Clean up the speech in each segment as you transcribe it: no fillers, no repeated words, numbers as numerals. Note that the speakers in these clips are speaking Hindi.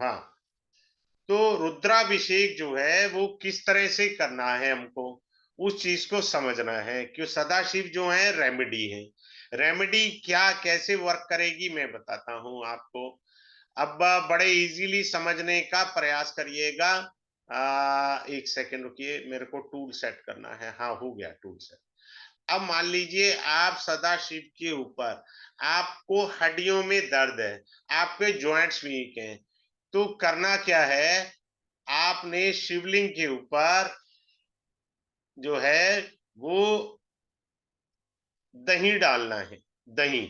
हाँ, तो रुद्राभिषेक जो है वो किस तरह से करना है हमको, उस चीज को समझना है। क्यों सदाशिव जो है रेमेडी है, रेमेडी क्या कैसे वर्क करेगी मैं बताता हूं आपको। अब बड़े इजीली समझने का प्रयास करिएगा। एक सेकंड रुकिए, मेरे को टूल सेट करना है। हाँ, हो गया टूल सेट। अब मान लीजिए आप सदाशिव के ऊपर, आपको हड्डियों में दर्द है, आपके जॉइंट्स वीक हैं, तो करना क्या है, आपने शिवलिंग के ऊपर जो है वो दही डालना है। दही,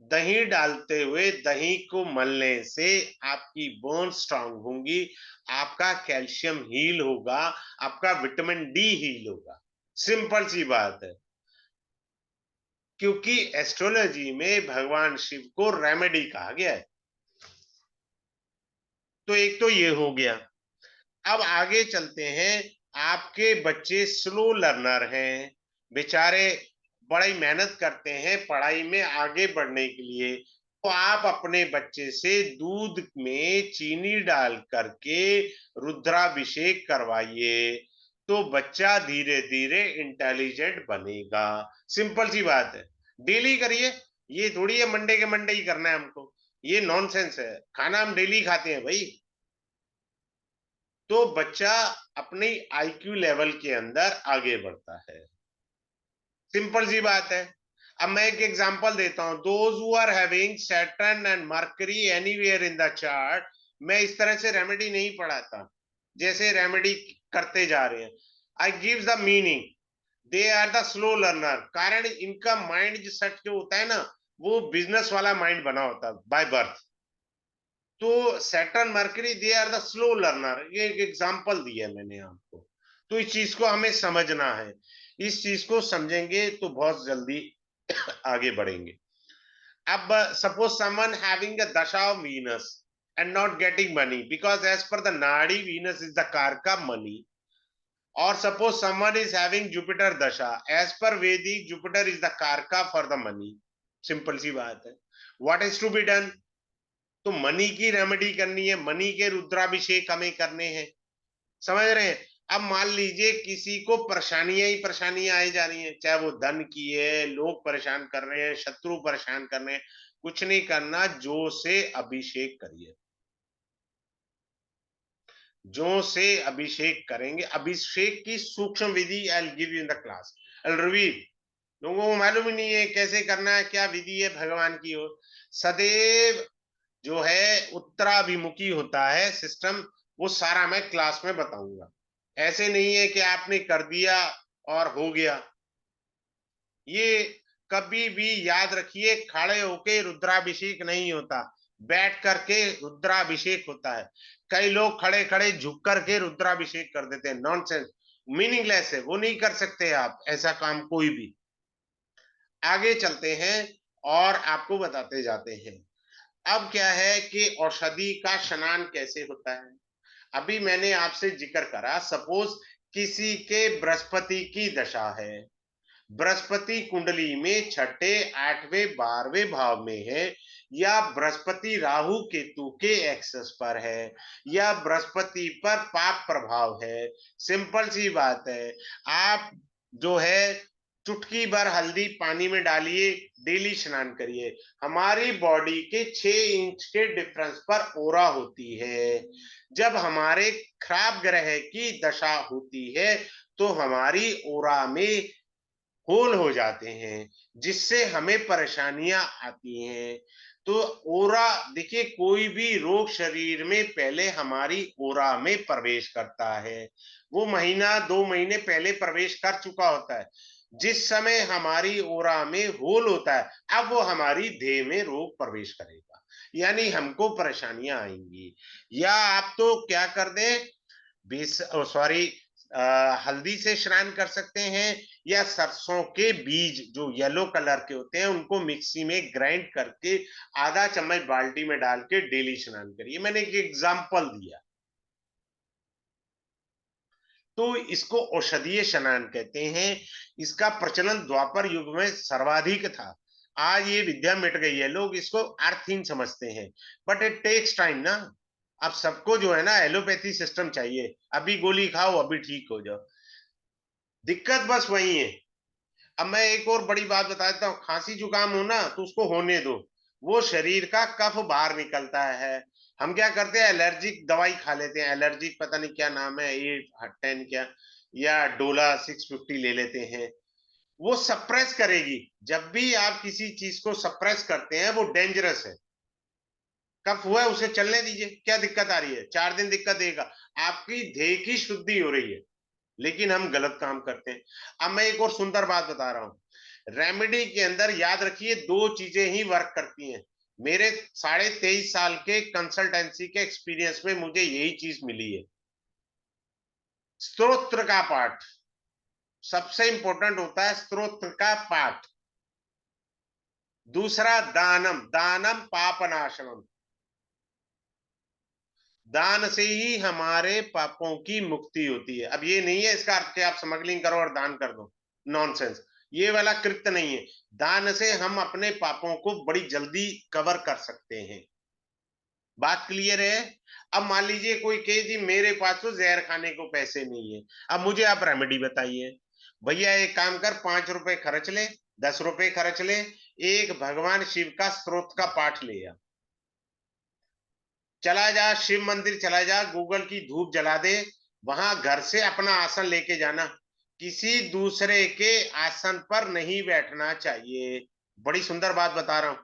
दही डालते हुए दही को मलने से आपकी बोन स्ट्रांग होंगी, आपका कैल्शियम हील होगा, आपका विटामिन डी हील होगा। सिंपल सी बात है। क्योंकि एस्ट्रोलॉजी में भगवान शिव को रेमेडी कहा गया है। तो एक तो ये हो गया। अब आगे चलते हैं। आपके बच्चे स्लो लर्नर हैं, बेचारे बड़ी मेहनत करते हैं पढ़ाई में आगे बढ़ने के लिए, तो आप अपने बच्चे से दूध में चीनी डाल करके रुद्राभिषेक करवाइए, तो बच्चा धीरे धीरे इंटेलिजेंट बनेगा। सिंपल सी बात है, डेली करिए। ये थोड़ी है मंडे के मंडे ही करना है हमको, ये नॉनसेंस है। खाना हम डेली खाते हैं भाई। तो बच्चा अपनी आईक्यू लेवल के अंदर आगे बढ़ता है। सिंपल सी बात है। अब मैं एक एग्जांपल देता हूं। Those who are having Saturn and Mercury anywhere in the chart, मैं इस तरह से रेमेडी नहीं पढ़ाता जैसे रेमेडी करते जा रहे हैं। I give the meaning. They are the slow learner, कारण इनका माइंड जो सेट जो होता है ना, वो बिजनेस वाला माइंड बना होता है बाय बर्थ। तो Saturn Mercury they are the slow learner, ये एक एग्जांपल दिया मैंने आपको। तो इस चीज को हमें समझना है। इस चीज को समझेंगे तो बहुत जल्दी आगे बढ़ेंगे। अब suppose someone having a dasha of Venus and not getting money because as per the nadi Venus is the karaka money, और suppose someone is having Jupiter dasha, as per Vedic Jupiter is the karaka for the money. Simple सी बात है। What is to be done, तो मनी की रेमेडी करनी है, मनी के रुद्राभिषेक हमें करने हैं। समझ रहे हैं। अब मान लीजिए किसी को परेशानियां ही परेशानियां आई जा रही हैं, चाहे वो धन की है, लोग परेशान कर रहे हैं, शत्रु परेशान कर रहे हैं, कुछ नहीं करना, जो से अभिषेक करिए। जो से अभिषेक करेंगे, अभिषेक की सूक्ष्म विधि I give you in the class. Reveal, लोगों को मालूम ही नहीं है कैसे करना है, क्या विधि है भगवान की ओर। सदैव जो है उत्तराभिमुखी होता है सिस्टम, वो सारा मैं क्लास में बताऊंगा। ऐसे नहीं है कि आपने कर दिया और हो गया। ये कभी भी याद रखिए, खड़े होके रुद्राभिषेक नहीं होता, बैठ करके रुद्राभिषेक होता है। कई लोग खड़े खड़े झुक करके रुद्राभिषेक कर देते हैं, नॉनसेंस, मीनिंगलेस है, वो नहीं कर सकते आप ऐसा काम कोई भी। आगे चलते हैं और आपको बताते जाते हैं। अब क्या है कि औषधि का स्नान कैसे होता है। अभी मैंने आपसे जिक्र करा, सपोज किसी के बृहस्पति की दशा है, बृहस्पति कुंडली में छठे, आठवें, 12वें भाव में है, या बृहस्पति राहु केतु के एक्सेस पर है, या बृहस्पति पर पाप प्रभाव है। सिंपल सी बात है। आप जो है चुटकी भर हल्दी पानी में डालिए, डेली स्नान करिए। हमारी बॉडी के 6 इंच के डिफरेंस पर ओरा होती है। जब हमारे खराब ग्रह की दशा होती है तो हमारी ओरा में होल हो जाते हैं, जिससे हमें परेशानियां आती हैं। तो ओरा देखिए, कोई भी रोग शरीर में पहले हमारी ओरा में प्रवेश करता है, वो महीना 2 महीने पहले प्रवेश कर चुका होता है। जिस समय हमारी ओरा में होल होता है, अब वो हमारी देह में रोग प्रवेश करेगा, यानी हमको परेशानियां आएंगी। या आप तो क्या कर दें, बीस सॉरी हल्दी से स्नान कर सकते हैं, या सरसों के बीज जो येलो कलर के होते हैं उनको मिक्सी में ग्राइंड करके आधा चम्मच बाल्टी में डाल के डेली स्नान करिए। मैंने एक एग्जांपल दिया। तो इसको औषधीय स्नान कहते हैं। इसका प्रचलन द्वापर युग में सर्वाधिक था। आज ये विद्या मिट गई है, लोग इसको अर्थिंग समझते हैं, बट इट टेक्स टाइम ना। अब सबको जो है ना एलोपैथी सिस्टम चाहिए, अभी गोली खाओ अभी ठीक हो जाओ। दिक्कत बस वही है। अब मैं एक और बड़ी बात बता देता हूँ, खांसी जुकाम हो ना तो उसको होने दो, वो शरीर का कफ बाहर निकलता है। हम क्या करते हैं, एलर्जिक दवाई खा लेते हैं, एलर्जिक पता नहीं क्या नाम है, 8-10 क्या, या डोला 650 ले लेते हैं। वो सप्रेस करेगी। जब भी आप किसी चीज को सप्रेस करते हैं वो डेंजरस है। कफ हुआ है उसे चलने दीजिए, क्या दिक्कत आ रही है, 4 दिन दिक्कत देगा। आपकी देह की शुद्धि हो रही है, लेकिन हम गलत काम करते हैं। अब मैं एक और सुंदर बात बता रहा हूं, रेमेडी के अंदर याद रखिए दो चीजें ही वर्क करती हैं। मेरे 23.5 साल के कंसल्टेंसी के एक्सपीरियंस में मुझे यही चीज मिली है। स्तोत्र का पाठ सबसे इंपॉर्टेंट होता है, स्तोत्र का पाठ। दूसरा दानम, दानम पापनाशनम, दान से ही हमारे पापों की मुक्ति होती है। अब ये नहीं है इसका अर्थ कि आप स्मगलिंग करो और दान कर दो, नॉनसेंस, ये वाला कृत्य नहीं है। दान से हम अपने पापों को बड़ी जल्दी कवर कर सकते हैं। बात क्लियर है? अब मान लीजिए कोई कहे जी मेरे पास तो जहर खाने को पैसे नहीं है, अब मुझे आप रेमेडी बताइए। भैया एक काम कर, 5 रुपए खर्च ले, 10 रुपए खर्च ले, एक भगवान शिव का स्त्रोत का पाठ ले आ, चला जा शिव मंदिर, चला जा, गूगल की धूप जला दे, वहां घर से अपना आसन लेके जाना, किसी दूसरे के आसन पर नहीं बैठना चाहिए। बड़ी सुंदर बात बता रहा हूं।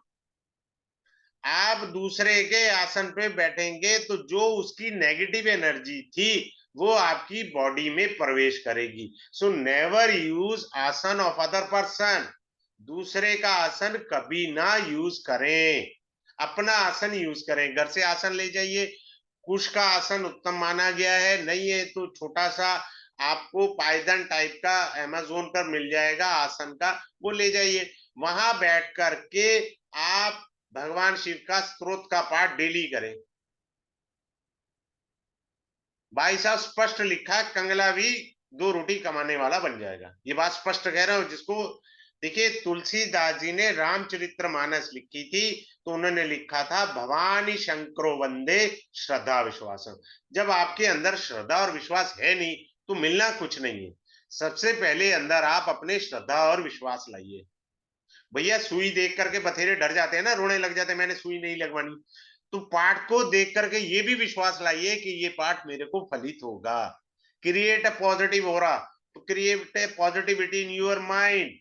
आप दूसरे के आसन पे बैठेंगे तो जो उसकी नेगेटिव एनर्जी थी वो आपकी बॉडी में प्रवेश करेगी। सो नेवर यूज आसन ऑफ अदर पर्सन। दूसरे का आसन कभी ना यूज करें, अपना आसन यूज करें। घर से आसन ले जाइए, कुश का आसन उत्तम माना गया है, नहीं है तो छोटा सा आपको पायदन टाइप का अमेजोन पर मिल जाएगा आसन का, वो ले जाइए। वहां बैठ करके आप भगवान शिव का स्त्रोत का पाठ डेली करें। भाई साहब स्पष्ट लिखा है, कंगला भी 2 रोटी कमाने वाला बन जाएगा, ये बात स्पष्ट कह रहा हूं। जिसको देखिए, तुलसीदास जी ने रामचरितमानस लिखी थी तो उन्होंने लिखा था भवानी शंकरो वंदे श्रद्धा विश्वासम। जब आपके अंदर श्रद्धा और विश्वास है नहीं तो मिलना कुछ नहीं है। सबसे पहले अंदर आप अपने श्रद्धा और विश्वास लाइए। भैया सुई देख करके बथेरे डर जाते हैं ना, रोने लग जाते हैं, मैंने सुई नहीं लगवानी। तो पाठ को देख करके ये भी विश्वास लाइए कि ये पाठ मेरे को फलित होगा। क्रिएट अ पॉजिटिव ऑरा, तो create a positivity in your mind.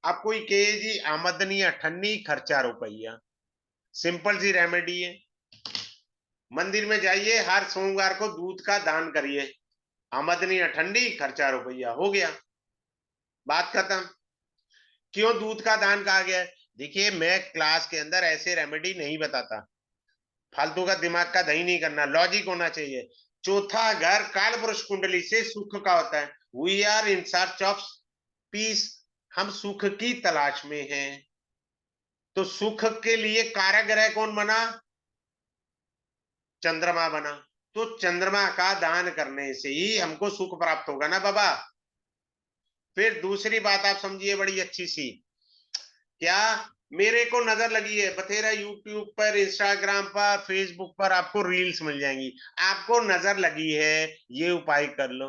अब कोई कहे जी आमदनी अठन्नी खर्चा रुपया, सिंपल सी रेमेडी है। मंदिर में जाइए, हर सोमवार को दूध का दान करिए, आमदनी अठन्नी खर्चा रुपया, हो गया, बात खत्म। क्यों दूध का दान कहा गया है? देखिए मैं क्लास के अंदर ऐसे रेमेडी नहीं बताता, फालतू का दिमाग का दही नहीं करना, लॉजिक होना चाहिए। चौथा घर काल पुरुष कुंडली से सुख का होता है। We are in search of peace, हम सुख की तलाश में हैं। तो सुख के लिए कारक ग्रह कौन बना? चंद्रमा बना। तो चंद्रमा का दान करने से ही हमको सुख प्राप्त होगा ना बाबा। फिर दूसरी बात आप समझिए बड़ी अच्छी सी, क्या मेरे को नजर लगी है बथेरा यूट्यूब पर, इंस्टाग्राम पर, फेसबुक पर आपको रील्स मिल जाएंगी, आपको नजर लगी है, ये उपाय कर लो।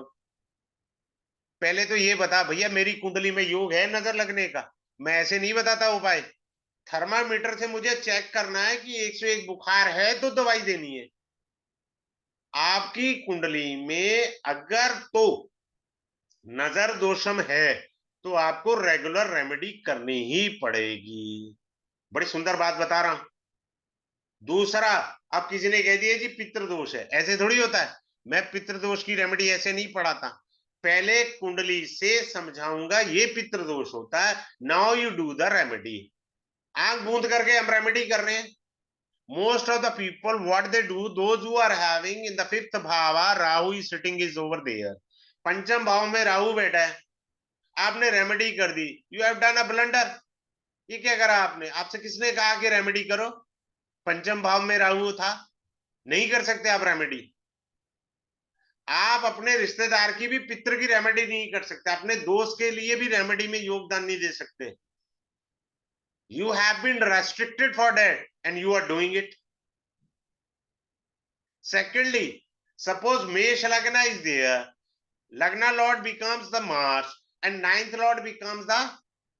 पहले तो ये बता भैया मेरी कुंडली में योग है नजर लगने का, मैं ऐसे नहीं बताता उपाय। थर्मामीटर से मुझे चेक करना है कि 101 बुखार है तो दवाई देनी है। आपकी कुंडली में अगर तो नजर दोषम है तो आपको रेगुलर रेमेडी करनी ही पड़ेगी। बड़ी सुंदर बात बता रहा हूं। दूसरा, अब किसी ने कह दिया जी पितृदोष है, ऐसे थोड़ी होता है। मैं पितृदोष की रेमेडी ऐसे नहीं पढ़ाता, पहले कुंडली से समझाऊंगा ये पितृदोष होता है, now you do the remedy. आंख बूंद करके हम रेमेडी कर रहे हैं। Most of the people what they do, those who are having in the fifth भाव, Rahu is sitting is over there, पंचम भाव में राहु बैठा है, आपने रेमेडी कर दी, you have done a blunder. ये क्या करा आपने? आपसे किसने कहा कि रेमेडी करो? पंचम भाव में राहु था, नहीं कर सकते आप रेमेडी। आप अपने रिश्तेदार की भी पितृ की रेमेडी नहीं कर सकते, अपने दोस्त के लिए भी रेमेडी में योगदान नहीं दे सकते। You have been restricted for that and you are doing it. Secondly, suppose Mesh Lagna is there, Lagna Lord becomes the Mars and ninth Lord becomes the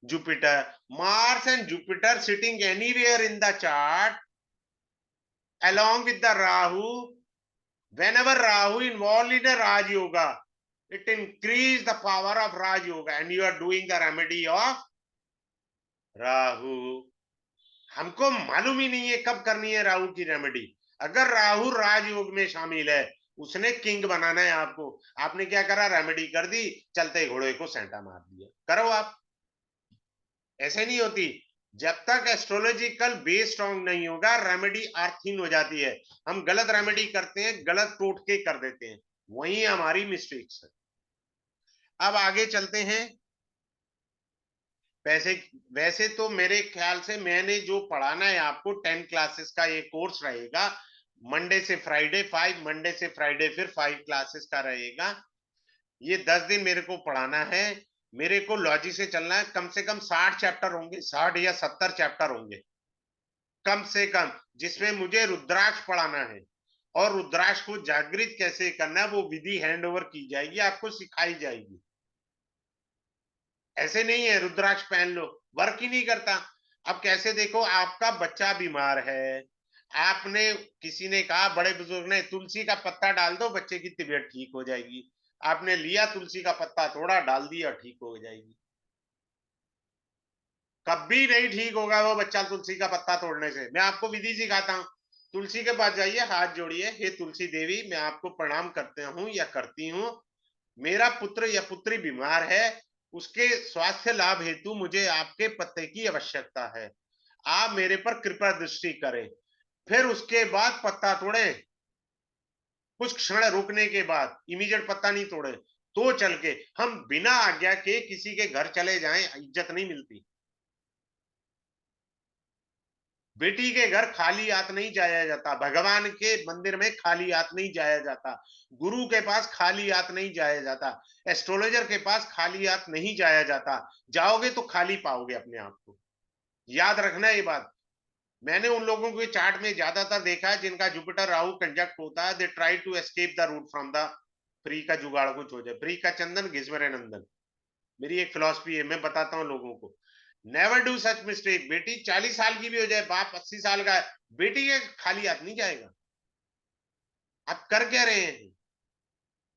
Jupiter. Mars and Jupiter sitting anywhere in the chart along with the Rahu. Whenever Rahu involved in a Raj Yoga, it increase the power of Raj Yoga and you are doing the remedy of Rahu. हमको मालूम ही नहीं है कब करनी है राहु की रेमेडी। अगर राहु राजयोग में शामिल है, उसने किंग बनाना है आपको, आपने क्या करा, रेमेडी कर दी, चलते घोड़े को सेंटा मार दिया। करो आप, ऐसे नहीं होती। जब तक एस्ट्रोलॉजिकल बेस स्ट्रॉन्ग नहीं होगा, रेमेडी अर्थहीन हो जाती है। हम गलत रेमेडी करते हैं, गलत टोटके कर देते हैं, वही हमारी मिस्टेक्स है। अब आगे चलते हैं। वैसे तो मेरे ख्याल से मैंने जो पढ़ाना है आपको 10 क्लासेस का ये कोर्स रहेगा, मंडे से फ्राइडे 5, मंडे से फ्राइडे फिर 5 क्लासेस का रहेगा। ये 10 दिन मेरे को पढ़ाना है। मेरे को लॉजिक से चलना है। कम से कम 60 चैप्टर होंगे, 60 या 70 चैप्टर होंगे कम से कम, जिसमें मुझे रुद्राक्ष पढ़ाना है और रुद्राक्ष को जागृत कैसे करना है वो विधि हैंड ओवर की जाएगी, आपको सिखाई जाएगी। ऐसे नहीं है रुद्राक्ष पहन लो, वर्क ही नहीं करता। अब कैसे देखो, आपका बच्चा बीमार है, आपने, किसी ने कहा, बड़े बुजुर्ग ने, तुलसी का पत्ता डाल दो बच्चे की तबीयत ठीक हो जाएगी। आपने लिया तुलसी का पत्ता, थोड़ा डाल दिया, ठीक हो जाएगी। कभी नहीं ठीक होगा वो बच्चा तुलसी का पत्ता तोड़ने से। मैं आपको विधि सिखाता हूँ। तुलसी के पास जाइए, हाथ जोड़िए, हे तुलसी देवी, मैं आपको प्रणाम करते हूँ या करती हूँ, मेरा पुत्र या पुत्री बीमार है, उसके स्वास्थ्य लाभ हेतु मुझे आपके पत्ते की आवश्यकता है, आप मेरे पर कृपा दृष्टि करें। फिर उसके बाद पत्ता तोड़े, कुछ क्षण रुकने के बाद, इमीडिएट पत्ता नहीं तोड़े, तो चल के हम बिना आज्ञा के किसी के घर चले जाएं, इज्जत नहीं मिलती। बेटी के घर खाली हाथ नहीं जाया जाता, भगवान के मंदिर में खाली हाथ नहीं जाया जाता, गुरु के पास खाली हाथ नहीं जाया जाता, एस्ट्रोलॉजर के पास खाली हाथ नहीं जाया जाता। जाओगे तो खाली पाओगे अपने आप को, याद रखना ये बात। मैंने उन लोगों के चार्ट में ज्यादातर देखा है जिनका जुपिटर राहु कंजक्ट होता है, they try to escape the route from the free का जुगाड़ कुछ हो जाए, फ्री का चंदन घिसमरे नंदन, मेरी एक फिलॉसफी है, मैं बताता हूँ लोगों को। Never do such mistake. बेटी 40 साल की भी हो जाए, बाप 80 साल का है, बेटी के खाली हाथ नहीं जाएगा। आप कर क्या रहे हैं?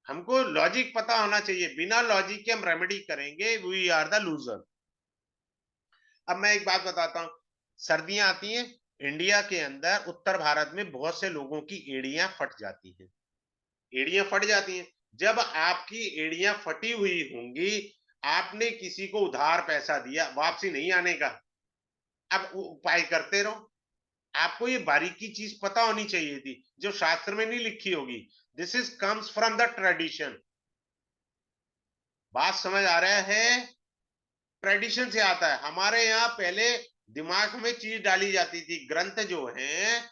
हमको लॉजिक पता होना चाहिए, बिना लॉजिक के हम रेमेडी करेंगे, वी आर द लूजर। अब मैं एक बात बताता हूँ, सर्दियां आती हैं, इंडिया के अंदर उत्तर भारत में बहुत से लोगों की एड़ियां फट जाती हैं, एड़ियां फट जाती हैं। जब आपकी एड़ियां फटी हुई होंगी, आपने किसी को उधार पैसा दिया, वापसी नहीं आने का, अब उपाय करते रहो। आपको ये बारीकी चीज पता होनी चाहिए थी, जो शास्त्र में नहीं लिखी होगी। This is comes from the tradition. बात समझ आ रहा है? ट्रेडिशन से आता है। हमारे यहाँ पहले दिमाग में चीज डाली जाती थी, ग्रंथ जो हैं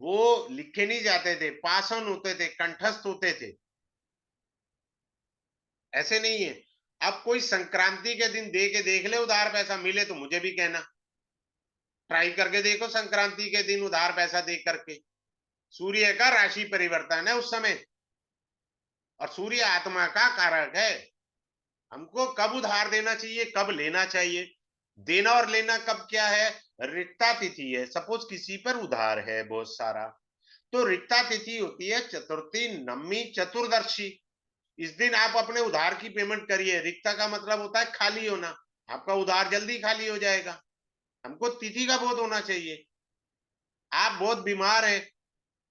वो लिखे नहीं जाते थे, पासन होते थे, कंठस्थ होते थे। ऐसे नहीं है। अब कोई संक्रांति के दिन दे के देख ले, उधार पैसा मिले तो मुझे भी कहना, ट्राई करके देखो संक्रांति के दिन उधार पैसा दे करके। सूर्य का राशि परिवर्तन है उस समय, और सूर्य आत्मा का कारक है। हमको कब उधार देना चाहिए, कब लेना चाहिए, देना और लेना कब क्या है, रिक्ता तिथि है। सपोज किसी पर उधार है बहुत सारा, तो रिक्ता तिथि होती है चतुर्थी, नवमी, चतुर्दशी। इस दिन आप अपने उधार की पेमेंट करिए। रिक्ता का मतलब होता है खाली होना, आपका उधार जल्दी खाली हो जाएगा। हमको तिथि का बोध होना चाहिए। आप बहुत बीमार हैं,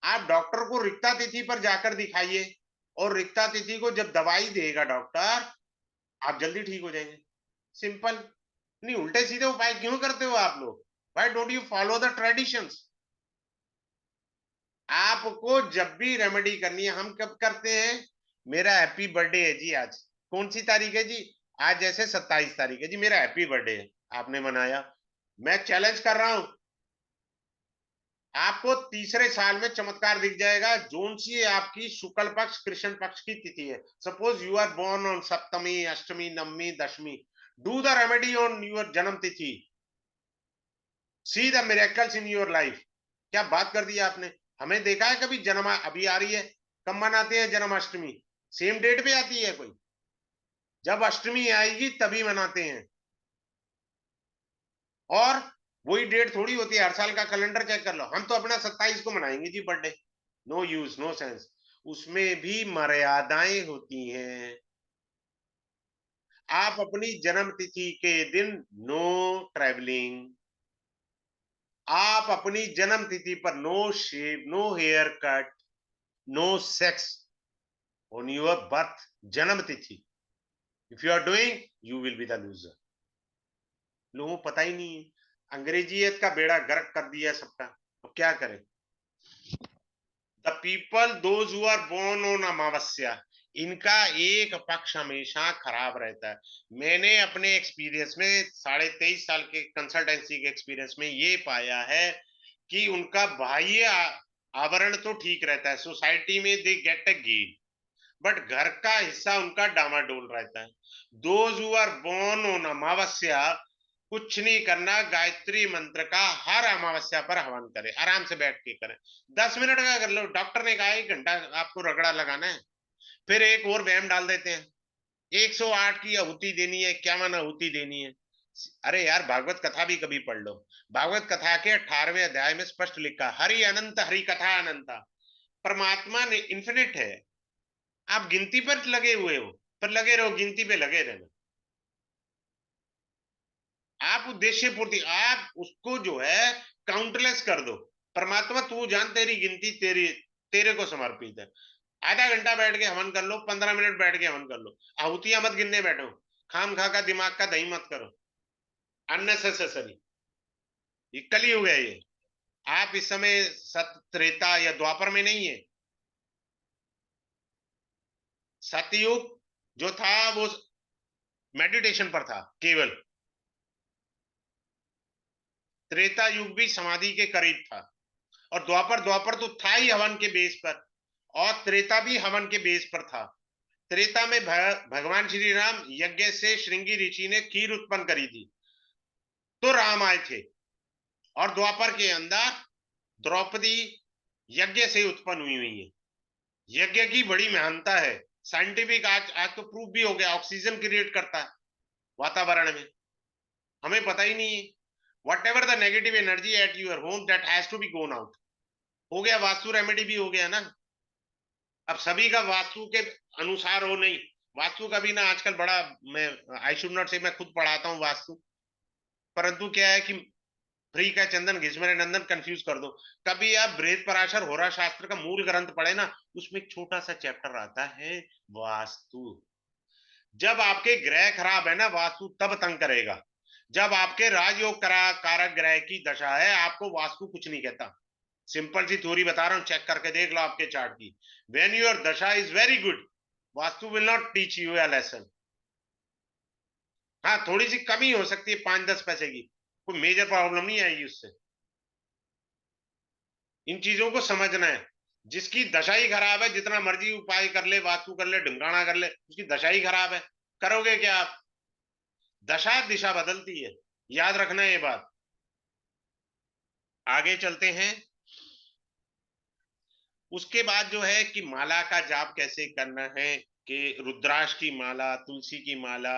आप डॉक्टर को रिक्ता तिथि पर जाकर दिखाइए, और रिक्ता तिथि को जब दवाई देगा डॉक्टर, आप जल्दी ठीक हो जाएंगे। सिंपल। नहीं, उल्टे सीधे उपाय क्यों करते हो आप लोग? Why don't you follow the traditions? आपको जब भी रेमेडी करनी है, हम कब करते हैं? मेरा हैप्पी बर्थडे है जी आज। कौन सी तारीख है जी? आज जैसे 27 तारीख है जी, मेरा हैप्पी बर्थडे है, आपने मनाया। मैं चैलेंज कर रहा हूं, आपको तीसरे साल में चमत्कार दिख जाएगा। जोन सी आपकी शुक्ल पक्ष कृष्ण पक्ष की तिथि है, suppose you are born on Saptami, Ashtami, Navami, Dashami, do the remedy on your janma tithi, see the miracles in your life. क्या बात कर दी आपने। हमें देखा है कभी जन्मा अभी आ रही है, कब मनाते हैं जन्माष्टमी? सेम डेट पे आती है कोई? जब अष्टमी आएगी तभी मनाते हैं। और वही डेट थोड़ी होती है, हर साल का कैलेंडर चेक कर लो, हम तो अपना 27 को मनाएंगे जी birthday. No use, no sense. उसमें भी मर्यादाएं होती हैं। आप अपनी जन्म तिथि के दिन नो ट्रैवलिंग, आप अपनी जन्म तिथि पर no shave, no haircut, no sex on your birth, जन्म तिथि। If you are doing, you will be the loser. लोगों को पता ही नहीं है, अंग्रेजियत का बेड़ा गर्क कर दिया है सबका। अब क्या करें? The people those who are born on Amavasya, इनका एक पक्ष हमेशा खराब रहता है। मैंने अपने एक्सपीरियंस में 23.5 साल के कंसल्टेंसी के एक्सपीरियंस में ये पाया है कि उनका बाह्य आवरण तो ठीक रहता है, सोसाइटी में they get a gain, but घर का हिस्सा उनका डामाडोल रहता है। Those who are born on Amavasya, कुछ नहीं करना, गायत्री मंत्र का हर अमावस्या पर हवन करें, आराम से बैठ के करें। 10 मिनट का कर लो, डॉक्टर ने कहा 1 घंटा आपको रगड़ा लगाना है। फिर एक और व्यायाम डाल देते हैं, 108 की आहुति देनी है, क्या माना आहुति देनी है? अरे यार, भागवत कथा भी कभी पढ़ लो। भागवत कथा के 18वें अध्याय में स्पष्ट लिखा, हरि अनंत हरि कथा अनंता। परमात्मा ने इन्फिनिट है, आप गिनती पर लगे हुए हो, पर लगे रहो, गिनती पे लगे रहना। आप उद्देश्य पूर्ति, आप उसको जो है काउंटलेस कर दो। परमात्मा तू जान, तेरी गिनती तेरी, तेरे को समर्पित है। आधा घंटा बैठ के हवन कर लो, 15 मिनट बैठ के हवन कर लो, आहुतियां मत गिनने बैठो, खाम खा का दिमाग का दही मत करो, अननेसेसरी। ये कलयुग है ये। आप इस समय सत त्रेता या द्वापर में नहीं है। सतयुग जो था वो मेडिटेशन पर था केवल, त्रेता युग भी समाधि के करीब था, और द्वापर, द्वापर तो था ही हवन के बेस पर, और त्रेता भी हवन के बेस पर था। त्रेता में भगवान श्री राम यज्ञ से श्रृंगी ऋषि ने खीर उत्पन्न करी थी, तो राम आए थे। और द्वापर के अंदर द्रौपदी यज्ञ से उत्पन्न हुई हुई है। यज्ञ की बड़ी महानता है, साइंटिफिक, आज आज तो प्रूफ भी हो गया, ऑक्सीजन क्रिएट करता है वातावरण में, हमें पता ही नहीं है। Whatever the negative energy at your home, that has to be gone out. हो गया, वास्तु रेमेडी भी हो गया ना। अब सभी का वास्तु के अनुसार हो नहीं, वास्तु का भी ना आजकल बड़ा, मैं आई शुड नॉट से, मैं खुद पढ़ाता हूँ वास्तु, परंतु क्या है कि फ्री का चंदन घिसमरे नंदन कंफ्यूज कर दो। कभी आप बृहद पराशर होरा शास्त्र का मूल ग्रंथ पढ़े ना, उसमें एक छोटा सा चैप्टर आता है वास्तु। जब आपके ग्रह खराब है ना, वास्तु तब तंग करेगा। जब आपके राजयोग कारक ग्रह की दशा है, आपको वास्तु कुछ नहीं कहता। सिंपल सी थ्योरी बता रहा हूं, चेक करके देख लो आपके चार्ट की। व्हेन योर दशा is very good, vastu will not teach you a lesson. हाँ, थोड़ी सी कमी हो सकती है 5-10 पैसे की, कोई मेजर प्रॉब्लम नहीं आएगी उससे। इन चीजों को समझना है। जिसकी दशा ही खराब है, जितना मर्जी उपाय कर ले, वास्तु कर ले, ढिंगाना कर ले, उसकी दशा ही खराब है, करोगे क्या आप? दशा दिशा बदलती है, याद रखना ये बात। आगे चलते हैं। उसके बाद जो है कि माला का जाप कैसे करना है, कि रुद्राक्ष की माला, तुलसी की माला,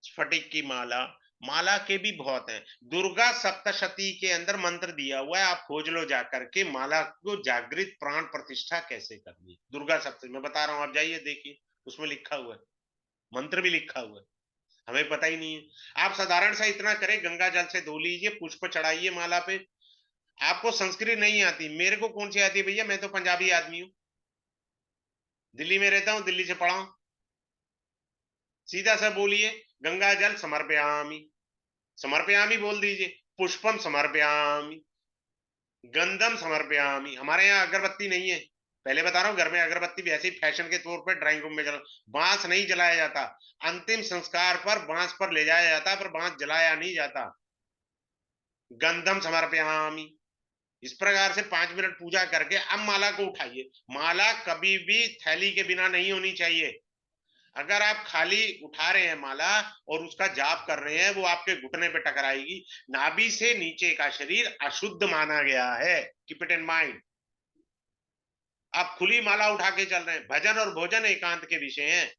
स्फटिक की माला, माला के भी बहुत हैं। दुर्गा सप्तशती के अंदर मंत्र दिया हुआ है, आप खोज लो जाकर के, माला को जागृत प्राण प्रतिष्ठा कैसे करनी। दुर्गा सप्तशती मैं बता रहा हूं, आप जाइए देखिए, उसमें लिखा हुआ है, मंत्र भी लिखा हुआ है, हमें पता ही नहीं है। आप साधारण सा इतना करें, गंगा जल से धो लीजिए, पुष्प चढ़ाइए माला पे। आपको संस्कृत नहीं आती, मेरे को कौन सी आती है भैया, मैं तो पंजाबी आदमी हूँ, दिल्ली में रहता हूँ, दिल्ली से पढ़ा हूं। सीधा सा बोलिए, गंगा जल समर्पयामी, समर्पयामी बोल दीजिए, पुष्पम समर्पयामी, गंधम समर्पयामी। हमारे यहाँ अगरबत्ती नहीं है, पहले बता रहा हूँ, घर में अगरबत्ती वैसे ही फैशन के तौर पर ड्राइंग रूम में जला, बांस नहीं जलाया जाता। अंतिम संस्कार पर बांस पर ले जाया जाता, पर बांस जलाया नहीं जाता। गंधम समर्पयामी, इस प्रकार से 5 मिनट पूजा करके अब माला को उठाइए। माला कभी भी थैली के बिना नहीं होनी चाहिए। अगर आप खाली उठा रहे हैं माला और उसका जाप कर रहे हैं, वो आपके घुटने पे टकराएगी। नाभि से नीचे का शरीर अशुद्ध माना गया है, कीप इट इन माइंड। आप खुली माला उठा के चल रहे हैं। भजन और भोजन एकांत के विषय हैं,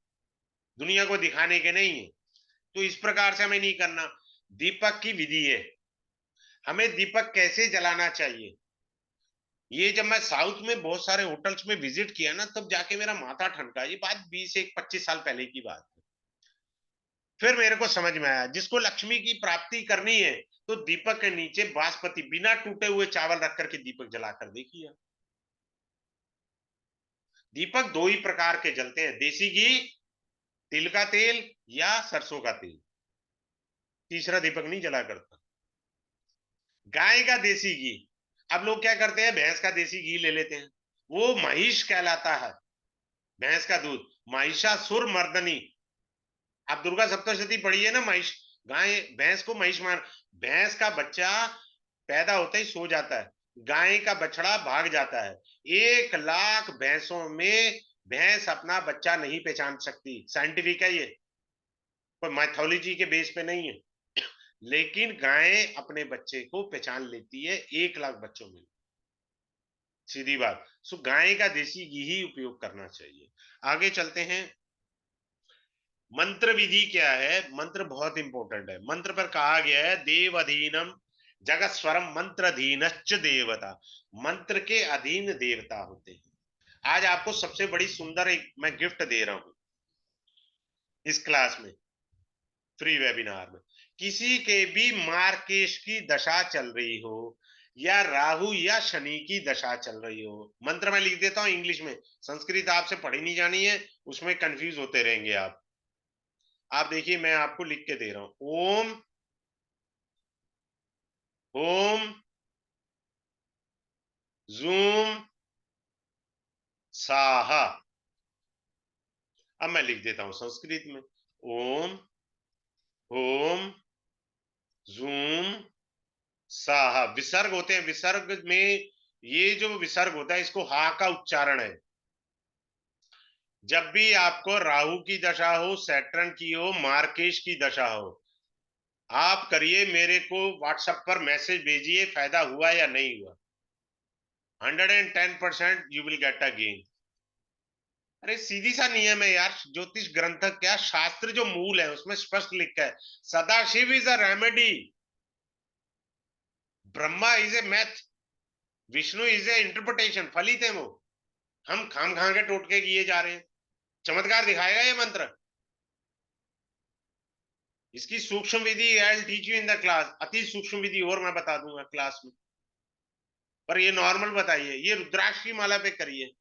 दुनिया को दिखाने के नहीं है। तो इस प्रकार से हमें नहीं करना। दीपक की विधि है, हमें दीपक कैसे जलाना चाहिए। ये जब मैं साउथ में बहुत सारे होटल्स में विजिट किया ना, तब जाके मेरा माथा ठनका। ये बात 20 एक 25 साल पहले की बात है। फिर मेरे को समझ में आया, जिसको लक्ष्मी की प्राप्ति करनी है तो दीपक के नीचे बासमती बिना टूटे हुए चावल रख करके दीपक जलाकर देखिए। दीपक दो ही प्रकार के जलते हैं, देसी घी, तिल का तेल या सरसों का तेल। तीसरा दीपक नहीं जला करता। गाय का देसी घी, अब लोग क्या करते हैं, भैंस का देसी घी ले लेते हैं, वो महिष कहलाता है, भैंस का दूध। महिषासुर मर्दनी, आप दुर्गा सप्तशती पढ़ी है ना, महिष, गाय भैंस को महिष मान। भैंस का बच्चा पैदा होते ही सो जाता है, गाय का बछड़ा भाग जाता है। 1 लाख भैंसों में भैंस अपना बच्चा नहीं पहचान सकती, साइंटिफिक है ये, कोई मैथोलॉजी के बेस पे नहीं है। लेकिन गाय अपने बच्चे को पहचान लेती है 1 लाख बच्चों में, सीधी बात। सो गाय का देसी घी ही उपयोग करना चाहिए। आगे चलते हैं। मंत्र विधि क्या है, मंत्र बहुत इंपॉर्टेंट है। मंत्र पर कहा गया है, देव अधीनम जगत स्वरम मंत्र अधीनश्च देवता, मंत्र के अधीन देवता होते हैं। आज आपको सबसे बड़ी सुंदर एक मैं गिफ्ट दे रहा हूं इस क्लास में, फ्री वेबिनार में। किसी के भी मार्केश की दशा चल रही हो या राहु या शनि की दशा चल रही हो, मंत्र मैं लिख देता हूं इंग्लिश में, संस्कृत आपसे पढ़ी नहीं जानी है, उसमें कंफ्यूज होते रहेंगे आप। देखिए मैं आपको लिख के दे रहा हूं, ओम ओम जूम साहा। अब मैं लिख देता हूं संस्कृत में, ओम ओम जूम साहा। विसर्ग होते हैं, विसर्ग में ये जो विसर्ग होता है इसको हा का उच्चारण है। जब भी आपको राहु की दशा हो, सैटर्न की हो, मार्केश की दशा हो, आप करिए, मेरे को व्हाट्सएप पर मैसेज भेजिए, फायदा हुआ या नहीं हुआ। 110% you will get a gain. अरे सीधी सा नियम है यार, ज्योतिष ग्रंथ क्या, शास्त्र जो मूल है उसमें स्पष्ट लिखा है, Sadashiv is a remedy, Brahma is a math, Vishnu is a interpretation, फलित है वो। हम खाम खा के टोटके किए जा रहे हैं। चमत्कार दिखाएगा ये मंत्र। इसकी सूक्ष्म विधि I will teach you in the class, अति सूक्ष्म विधि और मैं बता दूंगा क्लास में। पर ये नॉर्मल बताइए, ये रुद्राक्ष की माला पे करिए,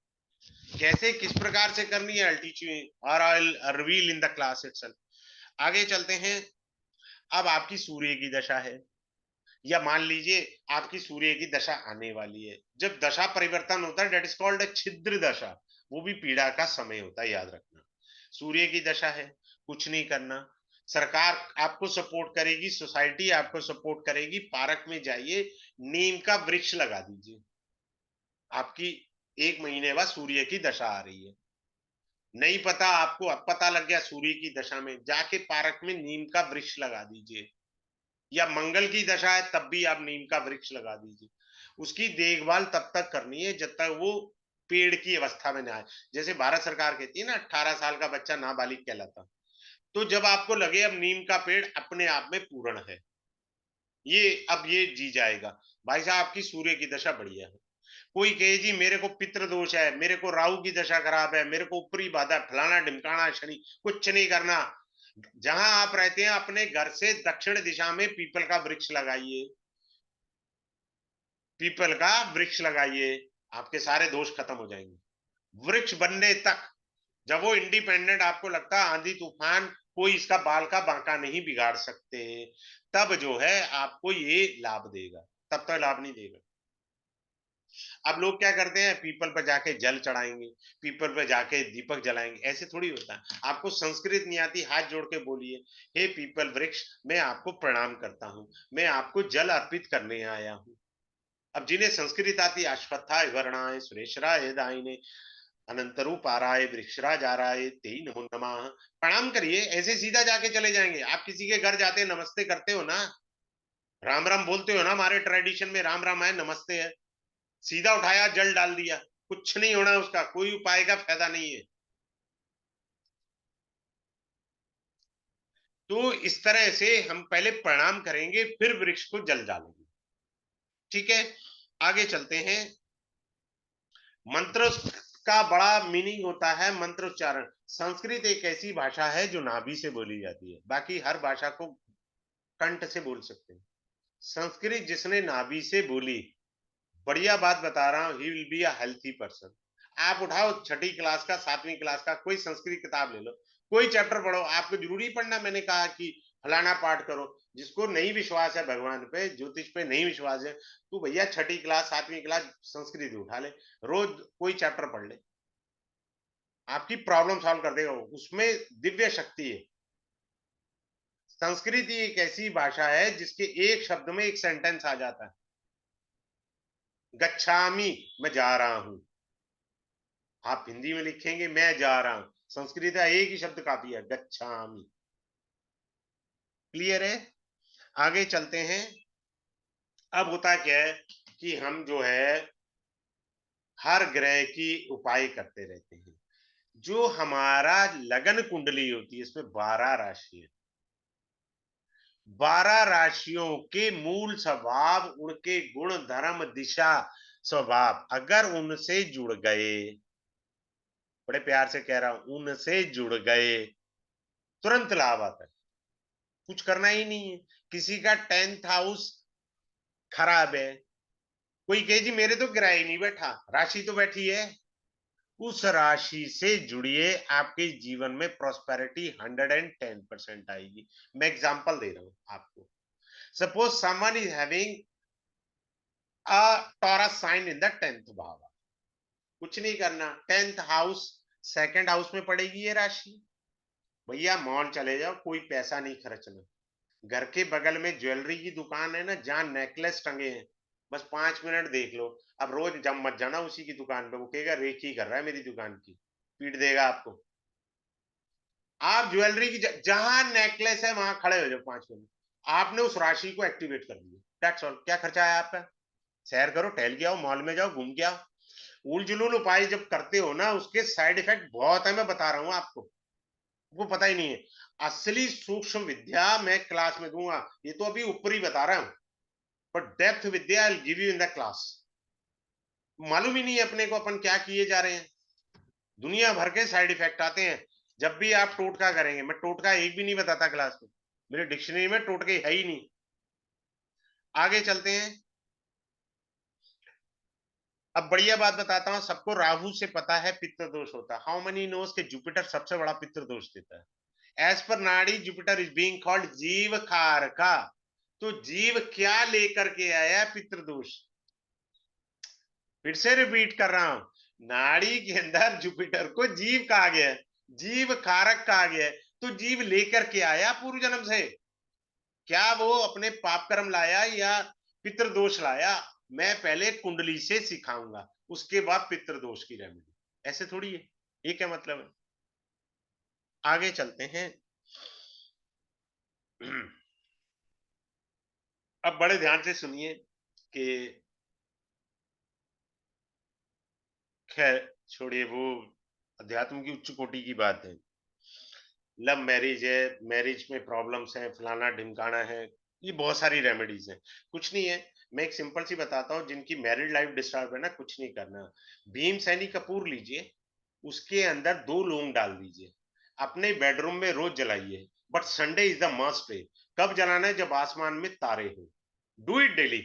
कैसे किस प्रकार से करनी है, आई विल टीच यू और I will reveal in the class itself. आगे चलते हैं। अब आपकी सूर्य की दशा है, या मान लीजिए आपकी सूर्य की दशा आने वाली है। जब दशा परिवर्तन होता है, डेट इज कॉल्ड छिद्र दशा, वो भी पीड़ा का समय होता है, याद रखना। सूर्य की दशा है, कुछ नहीं करना, सरकार आपको सपोर्ट करेगी, सोसाइटी आपको सपोर्ट करेगी, पार्क में जाइए, नीम का वृक्ष लगा दीजिए। आपकी 1 महीने बाद सूर्य की दशा आ रही है, नहीं पता आपको, अब पता लग गया सूर्य की दशा में, जाके पार्क में नीम का वृक्ष लगा दीजिए। या मंगल की दशा है तब भी आप नीम का वृक्ष लगा दीजिए। उसकी देखभाल तब तक करनी है जब तक वो पेड़ की अवस्था में ना आए। जैसे भारत सरकार कहती है ना, 18 साल का बच्चा नाबालिग कहलाता। तो जब आपको लगे अब नीम का पेड़ अपने आप में पूर्ण है, ये अब ये जी जाएगा, भाई साहब आपकी सूर्य की दशा बढ़िया है। कोई कहे जी मेरे को पितृ दोष है, मेरे को राहु की दशा खराब है, मेरे को ऊपरी बाधा, फलाना ढिमकाना शनि, कुछ नहीं करना। जहां आप रहते हैं अपने घर से दक्षिण दिशा में पीपल का वृक्ष लगाइए, पीपल का वृक्ष लगाइए, आपके सारे दोष खत्म हो जाएंगे। वृक्ष बनने तक, जब वो इंडिपेंडेंट आपको लगता है आंधी तूफान कोई इसका बाल का बांका नहीं बिगाड़ सकते, तब जो है आपको ये लाभ देगा, तब तक लाभ नहीं देगा। अब लोग क्या करते हैं, पीपल पर जाके जल चढ़ाएंगे, पीपल पर जाके दीपक जलाएंगे, ऐसे थोड़ी होता है। आपको संस्कृत नहीं आती, हाथ जोड़ के बोलिए, हे पीपल वृक्ष, मैं आपको प्रणाम करता हूँ, मैं आपको जल अर्पित करने आया हूँ। अब जिन्हें संस्कृत आती, अश्वत्थाय वर्णाय सुरेशराय दायिने अनंतरूपाराय वृक्षराजाराय तेई नमो नमः, प्रणाम करिए। ऐसे सीधा जाके चले जाएंगे। आप किसी के घर जाते नमस्ते करते हो ना, राम राम बोलते हो ना, हमारे ट्रेडिशन में राम राम है, नमस्ते है, सीधा उठाया जल डाल दिया, कुछ नहीं होना उसका, कोई उपाय का फायदा नहीं है। तो इस तरह से हम पहले प्रणाम करेंगे, फिर वृक्ष को जल डालेंगे। ठीक है, आगे चलते हैं। मंत्र का बड़ा मीनिंग होता है मंत्रोच्चारण। संस्कृत एक ऐसी भाषा है जो नाभि से बोली जाती है, बाकी हर भाषा को कंठ से बोल सकते हैं। संस्कृत जिसने नाभि से बोली, बढ़िया बात बता रहा हूं, he will be a healthy person. आप उठाओ छठी क्लास का, सातवीं क्लास का कोई संस्कृत किताब ले लो, कोई चैप्टर पढ़ो, आपको जरूरी पढ़ना मैंने कहा कि फलाना पाठ करो। जिसको नहीं विश्वास है भगवान पे, ज्योतिष पे नहीं विश्वास है, तो भैया छठी क्लास सातवीं क्लास संस्कृत उठा ले, रोज कोई चैप्टर पढ़ ले, आपकी प्रॉब्लम सॉल्व कर देगा वो। उसमें दिव्य शक्ति है। संस्कृत एक ऐसी भाषा है जिसके एक शब्द में एक सेंटेंस आ जाता है। गच्छामि, मैं जा रहा हूं। आप हिंदी में लिखेंगे मैं जा रहा हूं, संस्कृत का एक ही शब्द काफी है, गच्छामि। क्लियर है, आगे चलते हैं। अब होता क्या है कि हम जो है हर ग्रह की उपाय करते रहते हैं। जो हमारा लगन कुंडली होती है, इसमें 12 राशि है। 12 राशियों के मूल स्वभाव, उनके गुण धर्म दिशा स्वभाव अगर उनसे जुड़ गए, बड़े प्यार से कह रहा हूं, उनसे जुड़ गए, तुरंत लाभ आता है। कुछ करना ही नहीं है। किसी का 10th हाउस खराब है, कोई कहे जी मेरे तो किराया ही नहीं बैठा, राशि तो बैठी है। उस राशि से जुड़िए, आपके जीवन में प्रॉस्पेरिटी 110% आएगी। मैं एग्जांपल दे रहा हूं आपको। Suppose someone is having a Taurus sign in the 10th bhav. कुछ नहीं करना, 10th हाउस सेकंड हाउस में पड़ेगी ये राशि। भैया मॉल चले जाओ, कोई पैसा नहीं खर्चना। घर के बगल में ज्वेलरी की दुकान है ना, जहां नेकलेस टंगे हैं, बस 5 मिनट देख लो। अब रोज जब मत जाना उसी की दुकान पे, वो कहेगा रेकी कर रहा है मेरी दुकान की, पीट देगा आपको। आप ज्वेलरी की जहां नेकलेस है वहां खड़े हो जाओ 5 मिनट, आपने उस राशि को एक्टिवेट कर दिया। That's all. क्या खर्चा है आपका? सैर करो, टहल के आओ, मॉल में जाओ, घूम के आओ। उल जुलूल उपाय जब करते हो ना, उसके साइड इफेक्ट बहुत है, मैं बता रहा हूं आपको, वो पता ही नहीं है। असली सूक्ष्म विद्या मैं क्लास में दूंगा, ये तो अभी ऊपरी बता रहा हूं, पर depth Vidya I give you in the class. मालूम ही नहीं है अपने को अपन क्या किए जा रहे हैं। दुनिया भर के साइड इफेक्ट आते हैं जब भी आप टोटका करेंगे। मैं टोटका एक भी नहीं बताता क्लास में, मेरे डिक्शनरी में टोटके है ही नहीं। आगे चलते हैं। अब बढ़िया बात बताता हूं, सबको राहु से पता है पितृ दोष होता है। हाउ मेनी नोस के जुपिटर सबसे बड़ा पितृ दोष देता है। एज पर नाड़ी जुपिटर इज बीइंग कॉल्ड जीव कारका। तो जीव क्या लेकर के आया? पितृ दोष। फिर से रिपीट कर रहा हूं, नाड़ी के अंदर जुपिटर को जीव कहा गया है, जीव कारक कहा गया है। तो जीव लेकर के आया पूर्व जन्म से, क्या वो अपने पाप कर्म लाया या पितृदोष लाया? मैं पहले कुंडली से सिखाऊंगा, उसके बाद पितृदोष की रेमेडी। ऐसे थोड़ी है, ये क्या मतलब है? आगे चलते हैं। अब बड़े ध्यान से सुनिए कि, खैर छोड़िए, वो अध्यात्म की उच्च कोटि की बात है। लव मैरिज है, मैरिज में प्रॉब्लम्स हैं, फलाना ढिमकाना है, ये बहुत सारी रेमेडीज हैं। कुछ नहीं है, मैं एक सिंपल सी बताता हूँ। जिनकी मैरिड लाइफ डिस्टर्ब है ना, कुछ नहीं करना। भीम सैनी कपूर लीजिए, उसके अंदर 2 लौंग डाल दीजिए, अपने बेडरूम में रोज जलाइए, but Sunday is the must day. कब जलाना है? जब आसमान में तारे हो। Do it daily.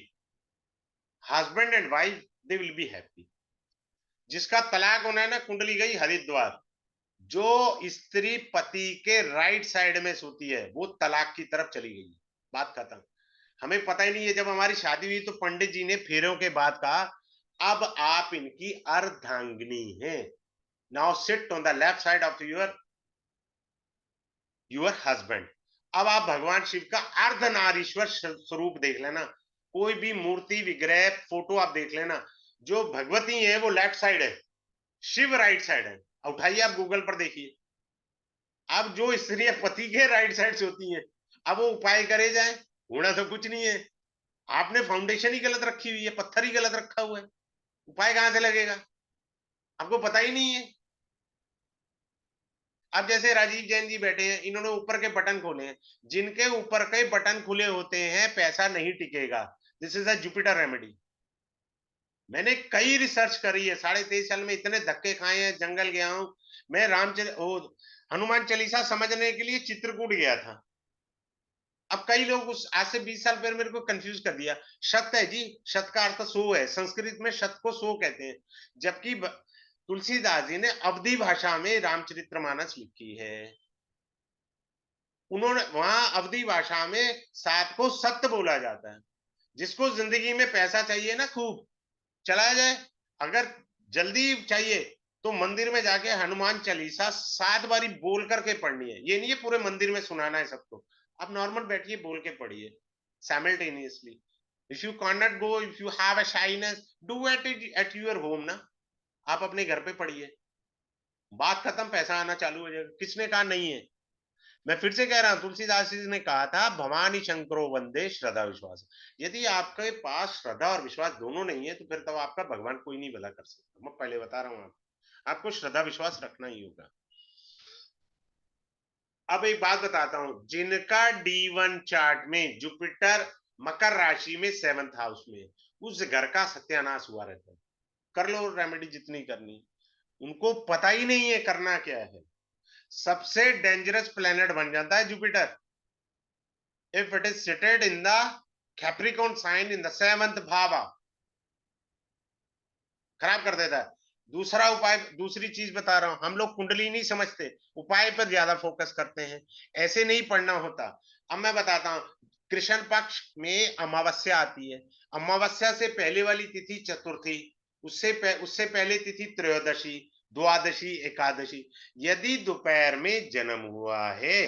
Husband and wife, they will be happy. जिसका तलाक होना है ना, कुंडली गई हरिद्वार। जो स्त्री पति के राइट साइड में सोती है, वो तलाक की तरफ चली गई। बात खत्म। हमें पता ही नहीं है, जब हमारी शादी हुई तो पंडित जी ने फेरों के बाद कहा अब आप इनकी अर्धांगिनी हैं, now sit on the left side of your your husband. अब आप भगवान शिव का अर्धनारीश्वर स्वरूप देख लेना। कोई भी मूर्ति विग्रह फोटो आप देख लेना, जो भगवती है वो लेफ्ट साइड है, शिव राइट साइड है। उठाइए, आप गूगल पर देखिए। अब जो स्त्रियां पति के राइट साइड से होती हैं, अब वो उपाय करे जाए, होना तो कुछ नहीं है। आपने फाउंडेशन ही गलत रखी हुई है, पत्थर ही गलत रखा हुआ है, उपाय कहां से लगेगा? आपको पता ही नहीं है। अब जैसे राजीव जैन जी बैठे हैं, इन्होंने ऊपर के बटन खोले हैं, जिनके ऊपर के बटन खुले होते हैं पैसा नहीं टिकेगा। This is a Jupiter remedy. मैंने कई रिसर्च करी है, 23.5 साल में इतने धक्के खाए हैं, जंगल गया हूं मैं। हनुमान चालीसा समझने के लिए चित्रकूट गया था। अब कई लोग उस आज से 20 साल पहले मेरे को कंफ्यूज कर दिया। शत है जी, शत का अर्थ सो है, संस्कृत में शत को सो कहते हैं, जबकि तुलसीदास जी ने अवधी भाषा में रामचरितमानस लिखी है। उन्होंने वहां अवधी भाषा में सात को सत्य बोला जाता है। जिसको जिंदगी में पैसा चाहिए ना, खूब चला जाए, अगर जल्दी चाहिए, तो मंदिर में जाके हनुमान चालीसा 7 बारी बोल करके पढ़नी है। ये नहीं है पूरे मंदिर में सुनाना है सबको। आप नॉर्मल बैठिए, बोल के पढ़िए simultaneously. If you can not go, if you have a shyness, do it at your home ना। आप अपने घर पे पढ़िए, बात खत्म, पैसा आना चालू हो जाएगा। किसने कहा नहीं है? मैं फिर से कह रहा हूं, तुलसीदास जी ने कहा था, भवानी शंकरो वंदे श्रद्धा विश्वास। यदि आपके पास श्रद्धा और विश्वास दोनों नहीं है, तो फिर तो आपका भगवान कोई नहीं भला कर सकता। मैं पहले बता रहा हूं, आपको श्रद्धा विश्वास रखना ही होगा। अब एक बात बताता हूं, जिनका D1 चार्ट में जुपिटर मकर राशि में 7th हाउस में, उस घर का सत्यानाश हुआ रहता है। कर लो रेमेडी जितनी करनी, उनको पता ही नहीं है करना क्या है। सबसे डेंजरस प्लेनेट बन जाता है Jupiter if it is seated in the Capricorn sign in the 7th भाव, खराब कर देता है। दूसरा उपाय, दूसरी चीज बता रहा हूं, हम लोग कुंडली नहीं समझते, उपाय पर ज्यादा फोकस करते हैं। ऐसे नहीं पढ़ना होता। अब मैं बताता हूं, कृष्ण पक्ष में अमावस्या आती है। अमावस्या से पहले वाली तिथि चतुर्थी, उससे पहले तिथि त्रयोदशी, द्वादशी, एकादशी। यदि दोपहर में जन्म हुआ है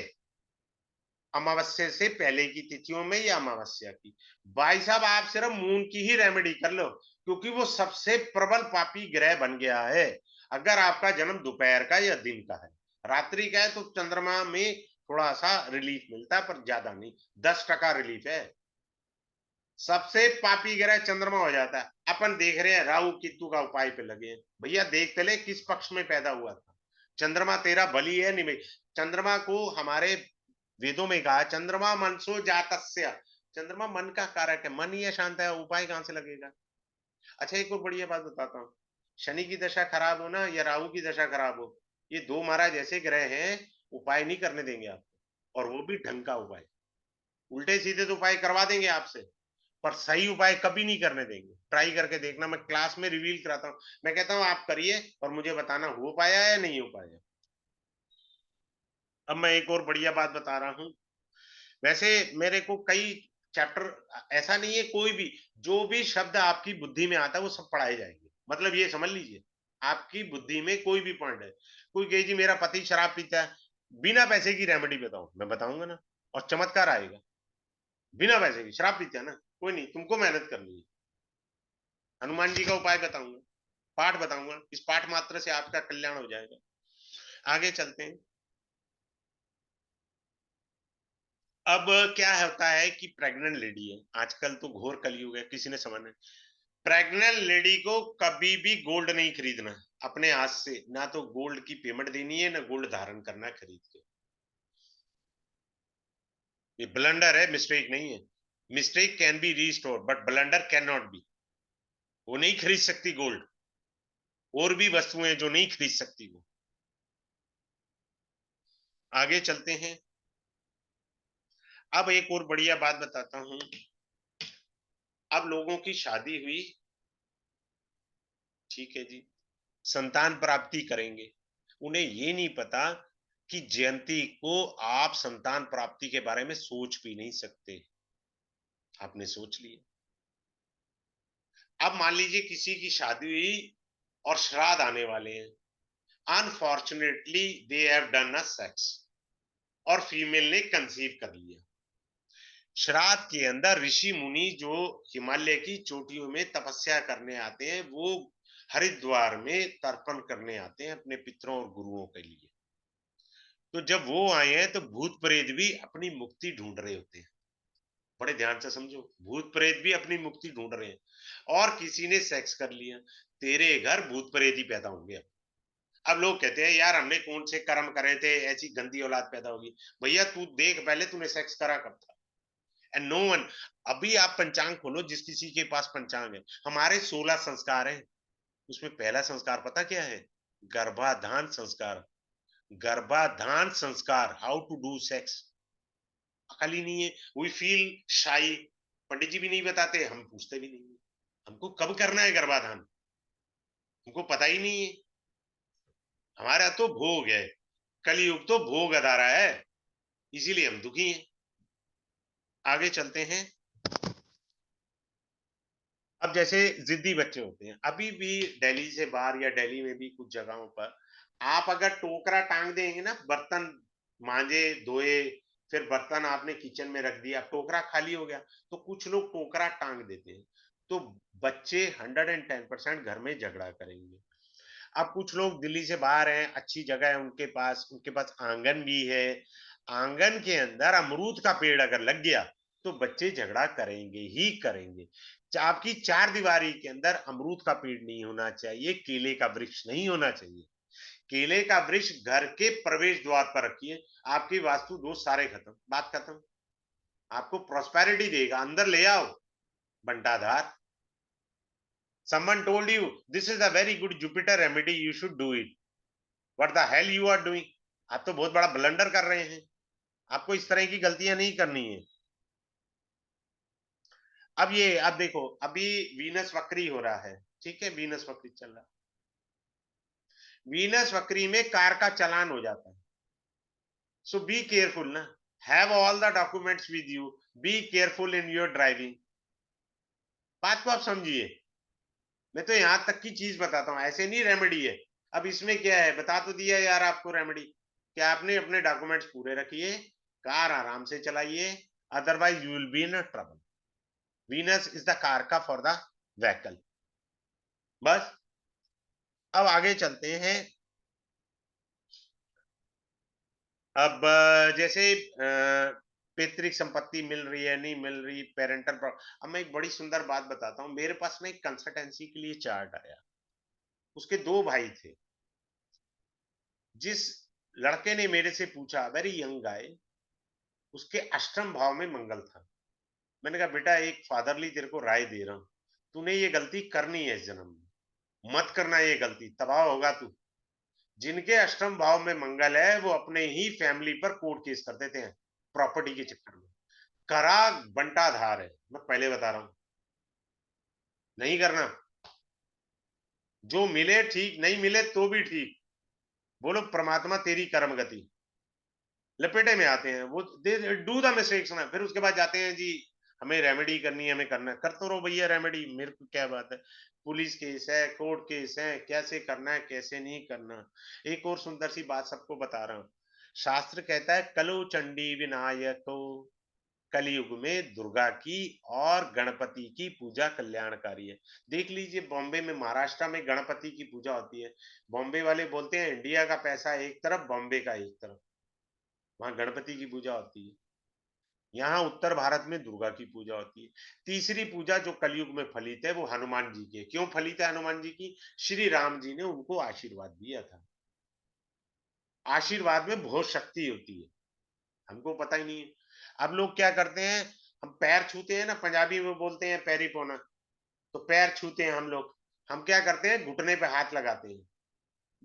अमावस्या से पहले की तिथियों में या अमावस्या की, भाई साहब आप सिर्फ मून की ही रेमेडी कर लो, क्योंकि वो सबसे प्रबल पापी ग्रह बन गया है। अगर आपका जन्म दोपहर का या दिन का है, रात्रि का है, तो चंद्रमा में थोड़ा सा रिलीफ मिलता है, पर ज्यादा नहीं, 10% रिलीफ है। सबसे पापी ग्रह चंद्रमा हो जाता है। अपन देख रहे हैं राहु केतु का उपाय पे लगे हैं। भैया देखते ले किस पक्ष में पैदा हुआ था। चंद्रमा तेरा बली है नहीं भाई। चंद्रमा को हमारे वेदों में कहा, चंद्रमा मनसो जातस्य। चंद्रमा मन का कारक है, मन ही अशांत है, उपाय कहां से लगेगा? अच्छा एक और बढ़िया बात बताता हूँ, शनि की दशा खराब हो ना, या राहु की दशा खराब हो, ये दो महाराज ऐसे ग्रह हैं, उपाय नहीं करने देंगे आपको, और वो भी ढंग का उपाय। उल्टे सीधे तो उपाय करवा देंगे आपसे, पर सही उपाय कभी नहीं करने देंगे। ट्राई करके देखना, मैं क्लास में रिवील कराता हूँ। मैं कहता हूँ आप करिए और मुझे बताना हो पाया या नहीं हो पाया। अब मैं एक और बढ़िया बात बता रहा हूँ। वैसे मेरे को कई चैप्टर, ऐसा नहीं है कोई भी, जो भी शब्द आपकी बुद्धि में आता है वो सब पढ़ाए जाएंगे। मतलब ये समझ लीजिए, आपकी बुद्धि में कोई भी पॉइंट है, कोई कहे जी मेरा पति शराब पीता है, बिना पैसे की रेमेडी बताओ, मैं बताऊंगा ना, और चमत्कार आएगा। बिना पैसे की, शराब पीता है ना, कोई नहीं, तुमको मेहनत करनी है। हनुमान जी का उपाय बताऊंगा, पाठ बताऊंगा, इस पाठ मात्र से आपका कल्याण हो जाएगा। आगे चलते हैं। अब क्या होता है कि प्रेग्नेंट लेडी है, आजकल तो घोर कलयुग है, किसी ने समझना। प्रेग्नेंट लेडी को कभी भी गोल्ड नहीं खरीदना अपने हाथ से, ना तो गोल्ड की पेमेंट देनी है, ना गोल्ड धारण करना खरीद के। ये ब्लंडर है, मिस्टेक नहीं है। Mistake can be restore but blunder can not be. वो नहीं खरीद सकती गोल्ड, और भी वस्तुएं जो नहीं खरीद सकती वो। आगे चलते हैं। अब एक और बढ़िया बात बताता हूं। अब लोगों की शादी हुई, ठीक है जी, संतान प्राप्ति करेंगे, उन्हें ये नहीं पता कि जयंती को आप संतान प्राप्ति के बारे में सोच भी नहीं सकते। आपने सोच लिया। अब मान लीजिए किसी की शादी हुई और श्राद्ध आने वाले हैं, unfortunately they have done a sex, और फीमेल ने कंसीव कर लिया। श्राद्ध के अंदर ऋषि मुनि जो हिमालय की चोटियों में तपस्या करने आते हैं, वो हरिद्वार में तर्पण करने आते हैं अपने पितरों और गुरुओं के लिए। तो जब वो आए हैं, तो भूत प्रेत भी अपनी मुक्ति ढूंढ रहे होते हैं। बड़े ध्यान से समझो, भूत प्रेत भी अपनी मुक्ति ढूंढ रहे हैं। और किसी ने सेक्स कर लिया, तेरे घर भूत प्रेत ही पैदा होंगे। अब लोग कहते हैं यार हमने कौन से कर्म करे थे, ऐसी गंदी औलाद पैदा होगी। भैया तू देख पहले तूने सेक्स करा कब था। एंड नो वन, अभी आप पंचांग खोलो, जिस किसी के पास पंचांग है, हमारे 16 संस्कार हैं, उसमें पहला संस्कार पता क्या है? गर्भाधान संस्कार। गर्भाधान संस्कार, हाउ टू डू सेक्स, अकल ही नहीं है। वी फील शाई, पंडित जी भी नहीं बताते, हम पूछते भी नहीं है। हमको कब करना है गर्भाधान, हमको पता ही नहीं है। हमारा तो भोग है, कलयुग तो भोग अधा रहा है, इसीलिए हम दुखी हैं। आगे चलते हैं। अब जैसे जिद्दी बच्चे होते हैं, अभी भी दिल्ली से बाहर या दिल्ली में भी कुछ जगहों पर आप अगर टोकरा टांग देंगे ना, बर्तन मांजे धोए, फिर बर्तन आपने किचन में रख दिया, टोकरा खाली हो गया, तो कुछ लोग टोकरा टांग देते हैं। तो बच्चे 110% घर में झगड़ा करेंगे। अब कुछ लोग दिल्ली से बाहर हैं, अच्छी जगह है उनके पास आंगन भी है, आंगन के अंदर अमरूद का पेड़ अगर लग गया तो बच्चे झगड़ा करेंगे ही करेंगे। आपकी चार दीवारी के अंदर अमरूद का पेड़ नहीं होना चाहिए, केले का वृक्ष नहीं होना चाहिए। केले का वृक्ष घर के प्रवेश द्वार पर रखिए, आपकी वास्तु दोष सारे खत्म, बात खत्म। आपको प्रॉस्पेरिटी देगा, अंदर ले आओ बंटाधार। someone told you this is a very good Jupiter remedy, you should do it, what the hell you are doing? आप तो बहुत बड़ा ब्लंडर कर रहे हैं, आपको इस तरह की गलतियां नहीं करनी है। अब देखो, अभी वीनस वक्री हो रहा है, ठीक है, वीनस वक्री चल रहा है, वीनस वक्री में कार का चालान हो जाता है। सो बी केयरफुल ना, have all the documents with you, be careful in your driving. बात को आप समझिए, मैं तो यहां तक की चीज बताता हूं, ऐसे नहीं रेमेडी है। अब इसमें क्या है, बता तो दिया यार आपको रेमेडी, कि आपने अपने डॉक्यूमेंट्स पूरे रखिए, कार आराम से चलाइए, otherwise you will be in trouble. Venus is the car का फॉर द व्हीकल। बस, अब आगे चलते हैं। अब जैसे पैतृक संपत्ति मिल रही है नहीं मिल रही, पेरेंटल। अब मैं एक बड़ी सुंदर बात बताता हूँ, मेरे पास ना एक कंसल्टेंसी के लिए चार्ट आया, उसके दो भाई थे। जिस लड़के ने मेरे से पूछा, वेरी यंग गाय, उसके अष्टम भाव में मंगल था। मैंने कहा बेटा एक फादरली तेरे को राय दे रहा हूं, तूने ये गलती करनी है इस जन्म में, मत करना ये गलती, तबाह होगा तू। जिनके अष्टम भाव में मंगल है वो अपने ही फैमिली पर कोर्ट केस कर देते हैं, प्रॉपर्टी के चक्कर में। करा बंटाधार है, मैं पहले बता रहा हूं, नहीं करना। जो मिले ठीक, नहीं मिले तो भी ठीक, बोलो परमात्मा तेरी कर्म गति। लपेटे में आते हैं वो, दे डू द मिस्टेक्स ना, फिर उसके बाद जाते हैं जी हमें रेमेडी करनी है, हमें करना है, कर तो रहो भैया रेमेडी, मेरे को क्या बात है। पुलिस केस है, कोर्ट केस है, कैसे करना है कैसे नहीं करना। एक और सुंदर सी बात सबको बता रहा हूँ, शास्त्र कहता है कलो चंडी विनायको, कलयुग में दुर्गा की और गणपति की पूजा कल्याणकारी है। देख लीजिए बॉम्बे में, महाराष्ट्र में गणपति की पूजा होती है। बॉम्बे वाले बोलते हैं इंडिया का पैसा एक तरफ, बॉम्बे का एक तरफ, वहां गणपति की पूजा होती है। यहाँ उत्तर भारत में दुर्गा की पूजा होती है। तीसरी पूजा जो कलयुग में फलित है वो हनुमान जी की है। क्यों फलित है हनुमान जी की? श्री राम जी ने उनको आशीर्वाद दिया था। आशीर्वाद में बहुत शक्ति होती है, हमको पता ही नहीं है। अब लोग क्या करते हैं, हम पैर छूते हैं ना, पंजाबी में बोलते हैं पैरी पोना, तो पैर छूते हैं हम लोग, हम क्या करते हैं घुटने पे हाथ लगाते हैं।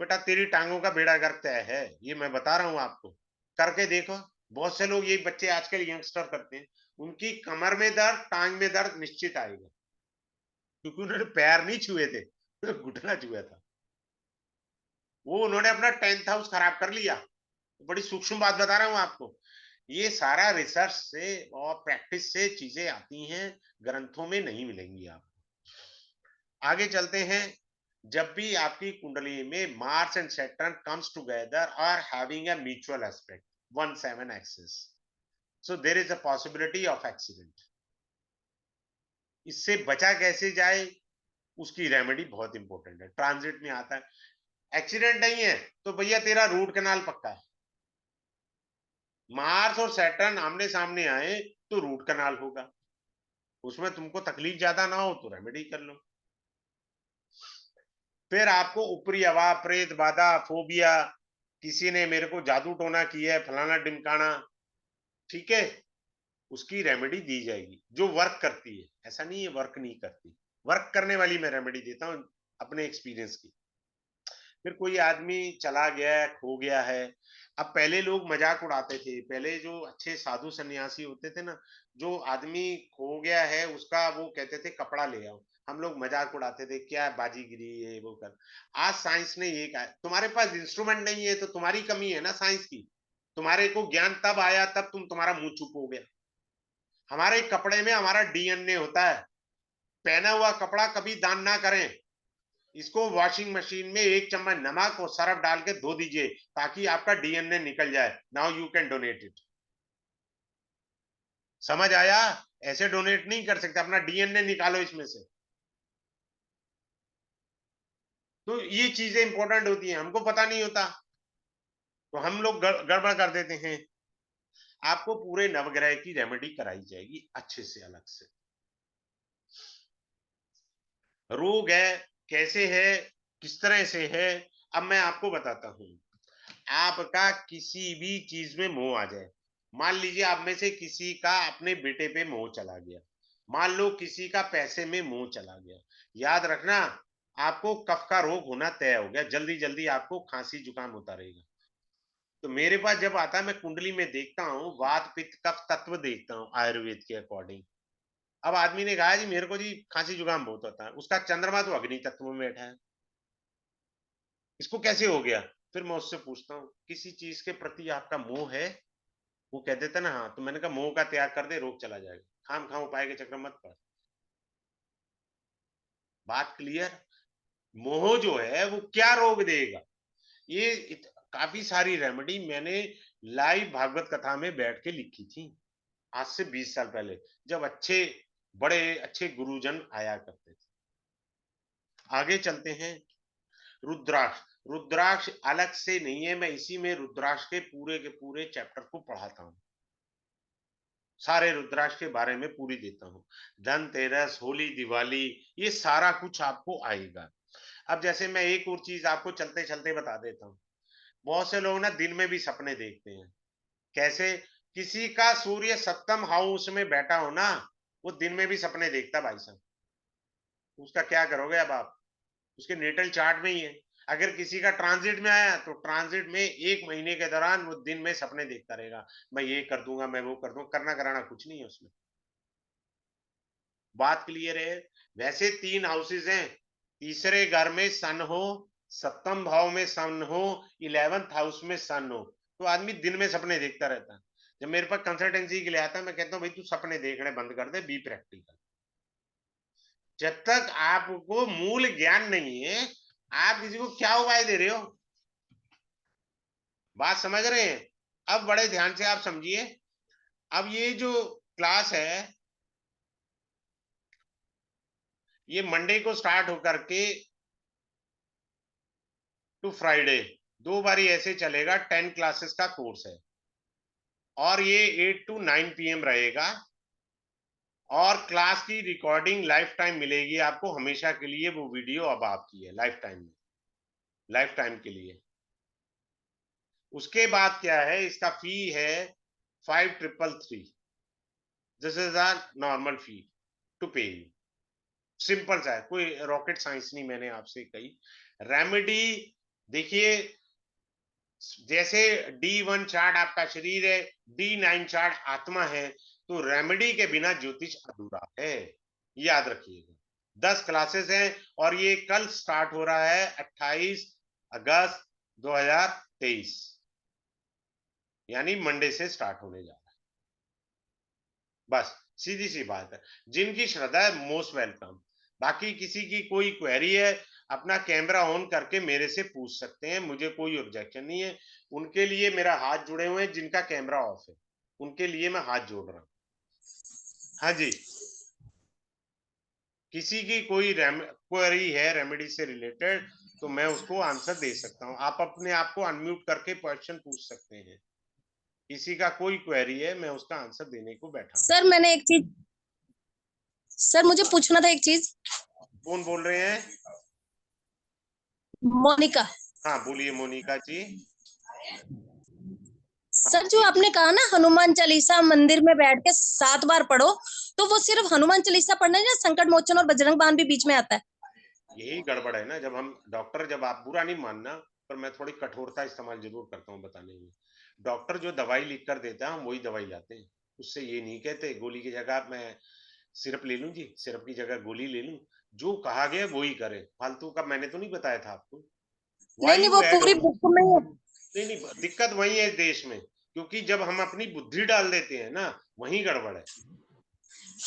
बेटा तेरी टांगों का बेड़ा गर्क तय है, ये मैं बता रहा हूं आपको, करके देखो। बहुत से लोग, ये बच्चे आजकल यंगस्टर करते हैं, उनकी कमर में दर्द, टांग में दर्द निश्चित आएगा, क्योंकि उन्होंने पैर नहीं छुए थे, घुटना छुआ था। वो उन्होंने अपना 10th हाउस खराब कर लिया। बड़ी सूक्ष्म बात बता रहा हूं आपको, ये सारा रिसर्च से और प्रैक्टिस से चीजें आती हैं, ग्रंथों में नहीं मिलेंगी आप। आगे चलते हैं। जब भी आपकी कुंडली में Mars and Saturn comes together और having a mutual aspect 1/7 axis, so there is a possibility of accident. इससे बचा कैसे जाए, उसकी रेमेडी बहुत इंपॉर्टेंट है। ट्रांजिट में आता है, एक्सीडेंट नहीं है तो भैया तेरा रूट कैनाल पक्का है। मार्स और सैटर्न आमने सामने आए तो रूट कनाल होगा, उसमें तुमको तकलीफ ज्यादा ना हो तो रेमेडी कर लो। फिर आपको ऊपरी हवा, प्रेत बाधा, फोबिया, किसी ने मेरे को जादू टोना किया है, फलाना ढिमकाना, ठीक है, उसकी रेमेडी दी जाएगी जो वर्क करती है। ऐसा नहीं है वर्क नहीं करती, वर्क करने वाली मैं रेमेडी देता हूं अपने एक्सपीरियंस की। फिर कोई आदमी चला गया है, खो गया है। अब पहले लोग मजाक उड़ाते थे, पहले जो अच्छे साधु सन्यासी होते थे ना, जो आदमी खो गया है उसका वो कहते थे कपड़ा ले आओ, हम लोग मजाक उड़ाते थे क्या बाजीगिरी ये वो कर। आज साइंस ने ये कहा तुम्हारे पास इंस्ट्रूमेंट नहीं है तो तुम्हारी कमी है ना साइंस की, तुम्हारे को ज्ञान तब आया तब तुम्हारा मुंह चुप हो गया। हमारे कपड़े में हमारा डीएनए होता है, पहना हुआ कपड़ा कभी दान ना करें, इसको वॉशिंग मशीन में 1 चम्मच नमक और सरफ डाल के धो दीजिए ताकि आपका डीएनए निकल जाए, now you can donate it. समझ आया? ऐसे डोनेट नहीं कर सकते, अपना डीएनए निकालो इसमें से। तो ये चीजें इंपॉर्टेंट होती हैं, हमको पता नहीं होता तो हम लोग गड़बड़ कर देते हैं। आपको पूरे नवग्रह की रेमेडी कराई जाएगी अच्छे से, अलग से। रोग है, कैसे है, किस तरह से है, अब मैं आपको बताता हूं। आपका किसी भी चीज में मोह आ जाए, मान लीजिए आप में से किसी का अपने बेटे पे मोह चला गया, मान लो किसी का पैसे में मोह चला गया, याद रखना आपको कफ का रोग होना तय हो गया, जल्दी जल्दी आपको खांसी जुकाम होता रहेगा। तो मेरे पास जब आता है मैं कुंडली में देखता हूँ, वात पित्त कफ तत्व देखता हूँ आयुर्वेद के अकॉर्डिंग। अब आदमी ने कहा जी मेरे को जी खांसी जुकाम बहुत होता है, उसका चंद्रमा तो अग्नि तत्व में बैठा है, इसको कैसे हो गया? फिर मैं उससे पूछता हूँ किसी चीज के प्रति आपका मोह है, वो कह देता ना हाँ, तो मैंने कहा मोह का त्याग कर दे, रोग चला जाएगा, खाम खाम उपाय के चक्कर मत पड़। बात क्लियर? मोह जो है वो क्या रोग देगा, ये काफी सारी रेमेडी मैंने लाइव भागवत कथा में बैठ के लिखी थी आज से 20 साल पहले, जब अच्छे बड़े अच्छे गुरुजन आया करते थे। आगे चलते हैं। रुद्राक्ष, रुद्राक्ष अलग से नहीं है, मैं इसी में रुद्राक्ष के पूरे चैप्टर को पढ़ाता हूँ, सारे रुद्राक्ष के बारे में पूरी देता हूँ। धनतेरस, होली, दिवाली, ये सारा कुछ आपको आएगा। अब जैसे मैं एक और चीज आपको चलते चलते बता देता हूँ। बहुत से लोग ना दिन में भी सपने देखते हैं। कैसे? किसी का सूर्य सप्तम हाउस में बैठा हो ना, वो दिन में भी सपने देखता भाई साहब, उसका क्या करोगे अब आप? उसके नेटल चार्ट में ही है। अगर किसी का ट्रांजिट में आया तो ट्रांजिट में 1 महीने के दौरान वो दिन में सपने देखता रहेगा, मैं ये कर दूंगा, मैं वो कर दूंगा, करना कराना कुछ नहीं है उसमें। बात क्लियर है? वैसे 3 हाउसेज हैं, तीसरे घर में सन हो, सप्तम भाव में सन हो, 11th हाउस में सन हो, तो आदमी दिन में सपने देखता रहता है। जब मेरे पास कंसल्टेंसी के लिए आता है मैं कहता हूँ भाई तू सपने देखने बंद कर दे, बी प्रैक्टिकल। जब तक आपको मूल ज्ञान नहीं है, आप किसी को क्या उपाय दे रहे हो? बात समझ रहे हैं? अब बड़े ध्यान से आप समझिए। अब ये जो क्लास है, ये मंडे को स्टार्ट होकर के टू फ्राइडे 2 बारी ऐसे चलेगा, 10 क्लासेस का कोर्स है, और ये 8 to 9 PM रहेगा, और क्लास की रिकॉर्डिंग लाइफ टाइम मिलेगी आपको हमेशा के लिए, वो वीडियो अब आपकी है लाइफ टाइम में, लाइफ टाइम के लिए। उसके बाद क्या है, इसका फी है 5333, this is our normal fee to pay you. Simple सा है, कोई रॉकेट साइंस नहीं मैंने आपसे कही। रेमेडी देखिए, जैसे D1 चार्ट आपका शरीर है, D9 चार्ट आत्मा है, तो रेमेडी के बिना ज्योतिष अधूरा है, याद रखिएगा। 10 क्लासेस हैं, और ये कल स्टार्ट हो रहा है 28 अगस्त 2023, यानी मंडे से स्टार्ट होने जा रहा है। बस सीधी सी बात है, जिनकी श्रद्धा है मोस्ट वेलकम। बाकी किसी की कोई क्वेरी है, अपना कैमरा ऑन करके मेरे से पूछ सकते हैं, मुझे कोई ऑब्जेक्शन नहीं है। उनके लिए मेरा हाथ जुड़े हुए हैं जिनका कैमरा ऑफ है, उनके लिए मैं हाथ जोड़ रहा हूं। हाँ जी, किसी की कोई क्वेरी है रेमेडी से रिलेटेड, तो मैं उसको आंसर दे सकता हूँ। आप अपने आप को अनम्यूट करके क्वेश्चन पूछ सकते हैं, किसी का कोई क्वेरी है, मैं उसका आंसर देने को बैठा हूँ। सर मैंने एक चीज, सर मुझे पूछना था एक चीज। कौन बोल रहे हैं? मोनिका। हाँ बोलिए मोनिका जी। हाँ सर जो जी। आपने कहा ना हनुमान चालीसा मंदिर में बैठ के 7 बार पढ़ो, तो वो सिर्फ हनुमान चालीसा पढ़ना है या संकट मोचन और बजरंग बाण भी बीच में आता है? यही गड़बड़ है ना, जब हम डॉक्टर, जब आप बुरा नहीं मानना, पर मैं थोड़ी कठोरता इस्तेमाल जरूर करता हूँ बताने में। डॉक्टर जो दवाई लिख कर देता है हम वही दवाई लाते हैं। उससे ये नहीं कहते गोली की जगह मैं सिरप ले लूं जी, सिरप की जगह गोली ले लूं। जो कहा गया वो ही करें, फालतू का मैंने तो नहीं बताया था आपको। नहीं वाई नहीं, यू वो एड पूरी ऑन? बुक में है। नहीं नहीं, दिक्कत वही है देश में, क्योंकि जब हम अपनी बुद्धि डाल देते हैं ना, वही गड़बड़ है।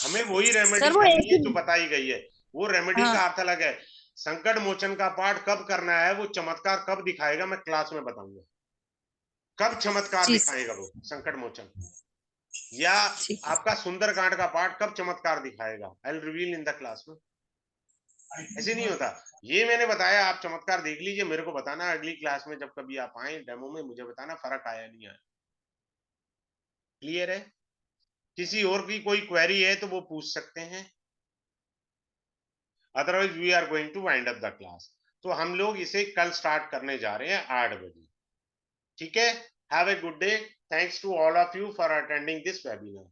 हमें वही रेमेडी सर वो करनी एक है ही। जो बताई गई है। वो रेमेडी हाँ। का अर्थ अलग है। संकट मोचन का पाठ कब करना है, वो चमत्कार कब दिखाएगा, मैं क्लास में बताऊंगा। कब चमत्कार जी दिखाएगा वो संकट मोचन, या ठीक है। आपका सुंदरकांड का पाठ कब चमत्कार दिखाएगा, I will reveal in the class में। ऐसे नहीं होता। ये मैंने बताया, आप चमत्कार देख लीजिए, मेरे को बताना अगली क्लास में जब कभी आप आए डेमो में, मुझे बताना फर्क आया नहीं आया। क्लियर है? किसी और की कोई क्वेरी है तो वो पूछ सकते हैं, otherwise we are going to wind up the class. तो हम लोग इसे कल स्टार्ट करने जा रहे हैं 8 बजे। ठीक है? Have a good day. Thanks to all of you for attending this webinar.